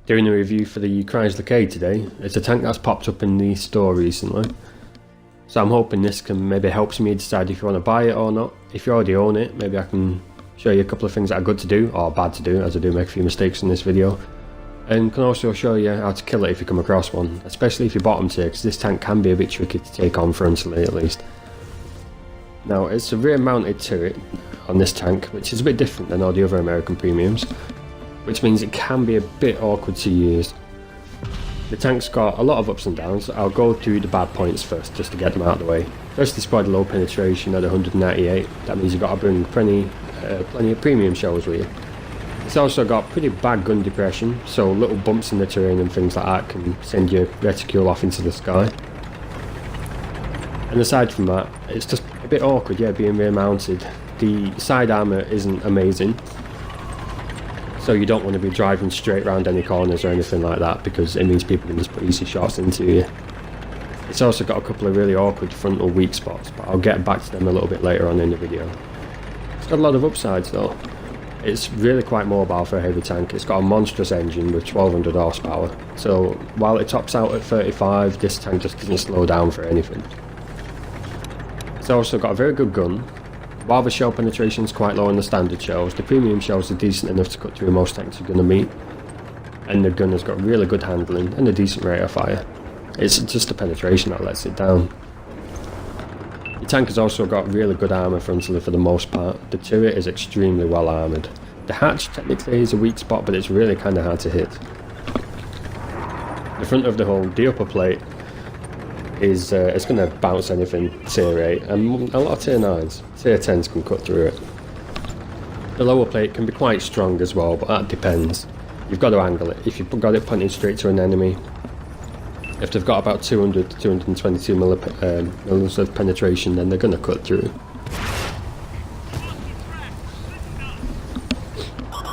Doing a review for the Chrysler K today. It's a tank that's popped up in the store recently. So I'm hoping this can maybe help me decide if you want to buy it or not. If you already own it, maybe I can show you a couple of things that are good to do or bad to do, as I do make a few mistakes in this video. And can also show you how to kill it if you come across one, especially if you're bottom tier, because this tank can be a bit tricky to take on frontally at least. Now it's a rear mounted turret on this tank, which is a bit different than all the other American premiums, which means it can be a bit awkward to use. The tank's got a lot of ups and downs. I'll go through the bad points first, just to get them out of the way. First, it's quite a low penetration at 198. That means you've got to bring plenty of premium shells with you. It's also got pretty bad gun depression, so little bumps in the terrain and things like that can send your reticule off into the sky. And aside from that, it's just a bit awkward, yeah, being rear mounted. The side armour isn't amazing, so you don't want to be driving straight around any corners or anything like that, because it means people can just put easy shots into you. It's also got a couple of really awkward frontal weak spots, but I'll get back to them a little bit later on in the video. It's got a lot of upsides though. It's really quite mobile for a heavy tank. It's got a monstrous engine with 1200 horsepower, so while it tops out at 35, this tank just doesn't slow down for anything. It's also got a very good gun. While the shell penetration is quite low on the standard shells, the premium shells are decent enough to cut through most tanks you're going to meet, and the gun has got really good handling and a decent rate of fire. It's just the penetration that lets it down. The tank has also got really good armour frontally for the most part. The turret is extremely well armoured. The hatch technically is a weak spot, but it's really kind of hard to hit. The front of the hull, the upper plate, is it's going to bounce anything tier 8, and a lot of tier 9s. Tier 10s can cut through it. The lower plate can be quite strong as well, but that depends. You've got to angle it. If you've got it pointing straight to an enemy, if they've got about 200 to 222 mils of penetration, then they're going to cut through.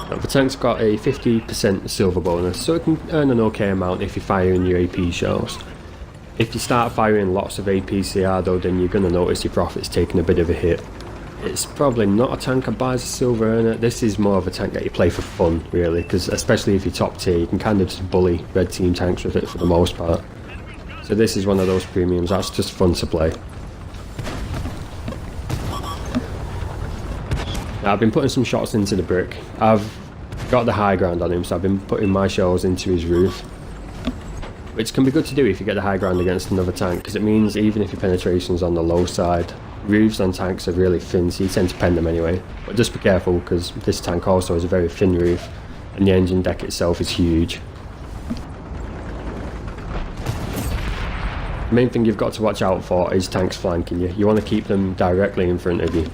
Now, the tank's got a 50% silver bonus, so it can earn an okay amount if you fire in your AP shells. If you start firing lots of APCR though, then you're going to notice your profit's taking a bit of a hit. It's probably not a tank that buys a silver earner. This is more of a tank that you play for fun, really, because especially if you're top tier, you can kind of just bully red team tanks with it for the most part. So this is one of those premiums that's just fun to play. Now, I've been putting some shots into the brick. I've got the high ground on him, so I've been putting my shells into his roof, which can be good to do if you get the high ground against another tank, because it means even if your penetration's on the low side, roofs on tanks are really thin, so you tend to pen them anyway. But just be careful, because this tank also has a very thin roof, and the engine deck itself is huge. The main thing you've got to watch out for is tanks flanking you. You want to keep them directly in front of you.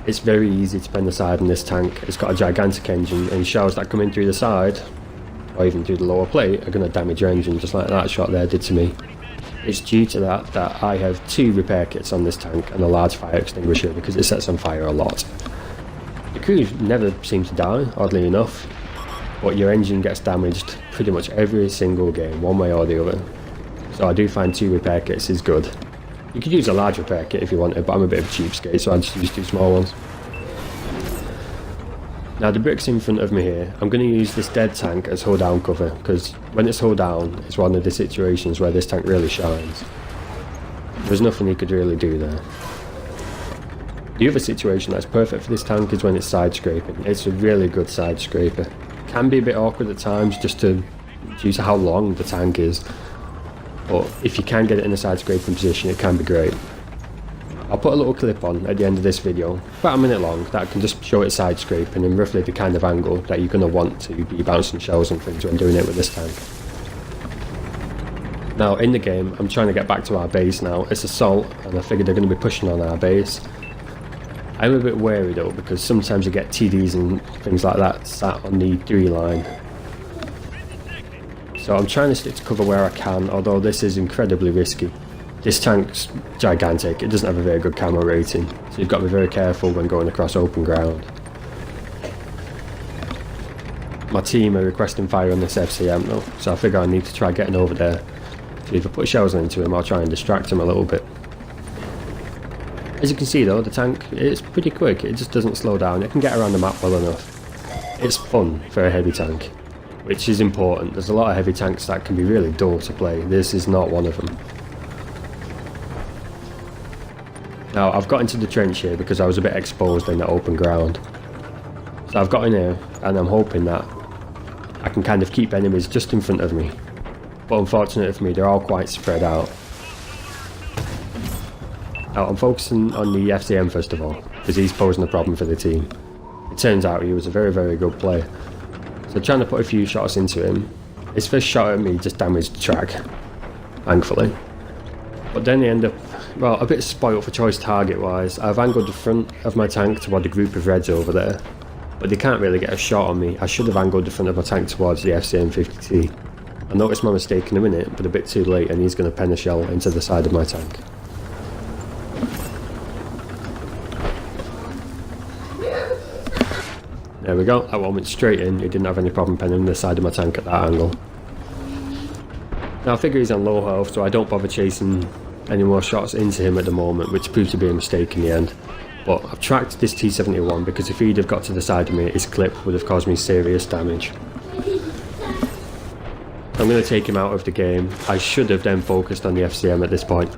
It's very easy to pen the side in this tank. It's got a gigantic engine, and shells that come in through the side, or even through the lower plate, are going to damage your engine, just like that shot there did to me. It's due to that I have 2 repair kits on this tank and a large fire extinguisher, because it sets on fire a lot. The crew never seem to die, oddly enough, but your engine gets damaged pretty much every single game, one way or the other. So I do find 2 repair kits is good. You could use a large repair kit if you wanted, but I'm a bit of a cheapskate, so I just use 2 small ones. Now, the bricks in front of me here, I'm going to use this dead tank as hull down cover, because when it's hull down, it's one of the situations where this tank really shines. There's nothing you could really do there. The other situation that's perfect for this tank is when it's side scraping. It's a really good side scraper. Can be a bit awkward at times, just due to how long the tank is, but if you can get it in a side scraping position, it can be great. I'll put a little clip on at the end of this video, about a minute long, that can just show it side scraping and roughly the kind of angle that you're going to want to be bouncing shells and things when doing it with this tank. Now, in the game, I'm trying to get back to our base now. It's assault, and I figure they're going to be pushing on our base. I'm a bit wary though, because sometimes you get TDs and things like that sat on the 3 line. So I'm trying to stick to cover where I can, although this is incredibly risky. This tank's gigantic, it doesn't have a very good camo rating, so you've got to be very careful when going across open ground. My team are requesting fire on this FCM though, so I figure I need to try getting over there to either put shells into him or try and distract him a little bit. As you can see though, the tank is pretty quick, it just doesn't slow down, it can get around the map well enough. It's fun for a heavy tank. which is important. There's a lot of heavy tanks that can be really dull to play. This is not one of them. Now, I've got into the trench here because I was a bit exposed in the open ground. So I've got in here, and I'm hoping that I can kind of keep enemies just in front of me. But unfortunately for me, they're all quite spread out. Now, I'm focusing on the FCM first of all, because he's posing a problem for the team. It turns out he was a very, very good player. So trying to put a few shots into him. His first shot at me just damaged the track, thankfully. But then he ended up, well, a bit spoiled for choice target-wise. I've angled the front of my tank toward the group of reds over there, but they can't really get a shot on me. I should have angled the front of my tank towards the FCM-50T. I noticed my mistake in a minute, but a bit too late, and he's going to pen a shell into the side of my tank. There we go, that one went straight in. He didn't have any problem penning the side of my tank at that angle. Now I figure he's on low health, so I don't bother chasing any more shots into him at the moment, which proved to be a mistake in the end. But I've tracked this T-71 because if he'd have got to the side of me, his clip would have caused me serious damage. I'm going to take him out of the game. I should have then focused on the FCM at this point.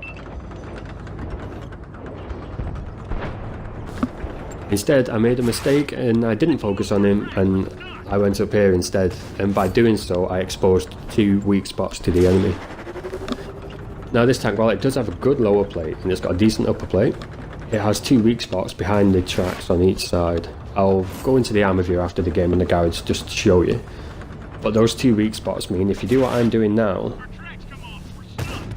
Instead, I made a mistake and I didn't focus on him, and I went up here instead, and by doing so I exposed 2 weak spots to the enemy. Now this tank, while it does have a good lower plate and it's got a decent upper plate, it has 2 weak spots behind the tracks on each side. I'll go into the armor view after the game in the garage just to show you. But those 2 weak spots mean if you do what I'm doing now,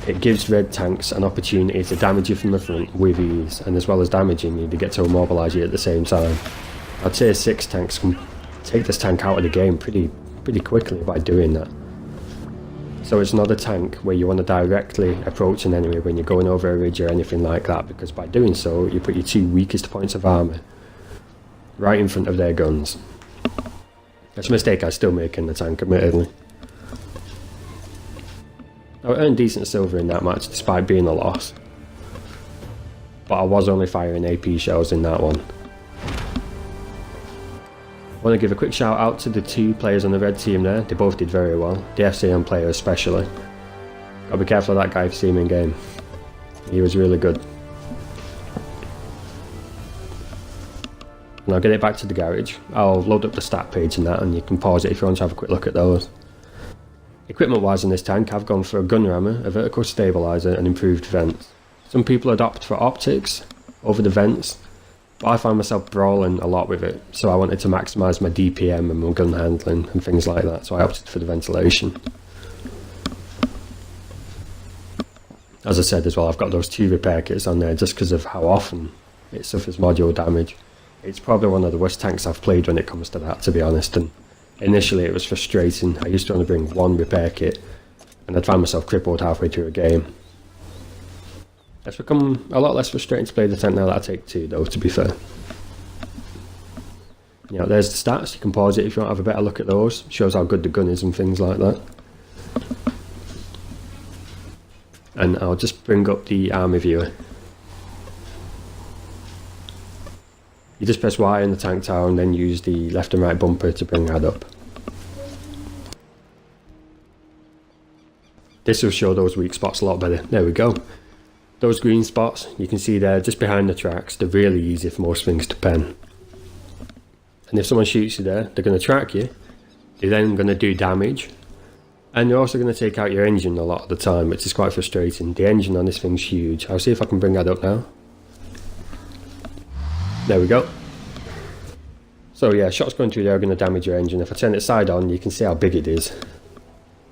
it gives red tanks an opportunity to damage you from the front with ease, and as well as damaging you, they get to immobilise you at the same time. I'd say 6 tanks can take this tank out of the game pretty quickly by doing that. So it's not a tank where you want to directly approach an enemy when you're going over a ridge or anything like that, because by doing so you put your 2 weakest points of armour right in front of their guns. That's a mistake I still make in the tank, admittedly. I earned decent silver in that match despite being a loss, but I was only firing AP shells in that one. I want to give a quick shout out to the 2 players on the red team there. They both did very well, the FCM player especially. Gotta be careful of that guy if you see him in game. He was really good. And I'll get it back to the garage. I'll load up the stat page and that, and you can pause it if you want to have a quick look at those. Equipment wise in this tank, I've gone for a gun rammer, a vertical stabiliser and improved vents. Some people opt for optics over the vents, but I find myself brawling a lot with it, so I wanted to maximise my DPM and my gun handling and things like that, so I opted for the ventilation. As I said as well, I've got those 2 repair kits on there just because of how often it suffers module damage. It's probably one of the worst tanks I've played when it comes to that, to be honest, and initially it was frustrating. I used to only bring 1 repair kit and I'd find myself crippled halfway through a game. It's become a lot less frustrating to play the tank now that I take 2 though, to be fair. You know, there's the stats, you can pause it if you want to have a better look at those. Shows how good the gun is and things like that. And I'll just bring up the army viewer. You just press Y in the tank tower and then use the left and right bumper to bring that up. This will show those weak spots a lot better. There we go. Those green spots, you can see there just behind the tracks, they're really easy for most things to pen. And if someone shoots you there, they're going to track you, they're then going to do damage, and they're also going to take out your engine a lot of the time, which is quite frustrating. The engine on this thing's huge. I'll see if I can bring that up now. There we go. So yeah, shots going through there are going to damage your engine. If I turn it side on, you can see how big it is.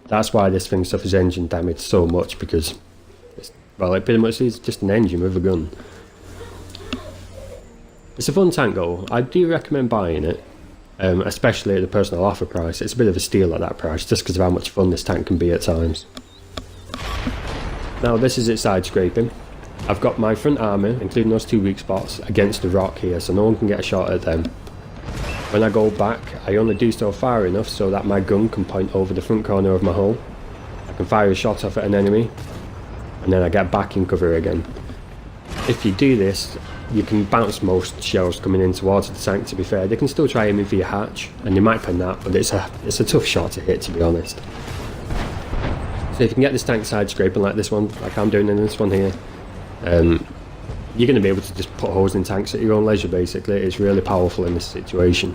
That's why this thing suffers engine damage so much, because well, it pretty much is just an engine with a gun. It's a fun tank though. I do recommend buying it, especially at the personal offer price. It's a bit of a steal at that price, just because of how much fun this tank can be at times. Now this is its side scraping. I've got my front armour, including those 2 weak spots, against the rock here, so no one can get a shot at them. When I go back, I only do so far enough so that my gun can point over the front corner of my hull. I can fire a shot off at an enemy, and then I get back in cover again. If you do this, you can bounce most shells coming in towards the tank, to be fair. They can still try aiming for your hatch, and you might pin that, but it's a tough shot to hit, to be honest. So if you can get this tank side scraping like this one, like I'm doing in this one here, you're going to be able to just put holes in tanks at your own leisure, basically. It's really powerful in this situation.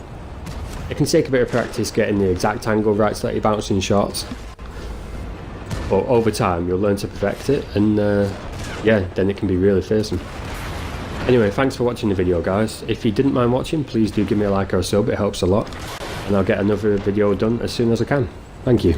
It can take a bit of practice getting the exact angle right to let you bounce in shots, but over time you'll learn to perfect it, and yeah, then it can be really fearsome. Anyway, thanks for watching the video, guys. If you didn't mind watching, please do give me a like or a sub, it helps a lot, and I'll get another video done as soon as I can. Thank you.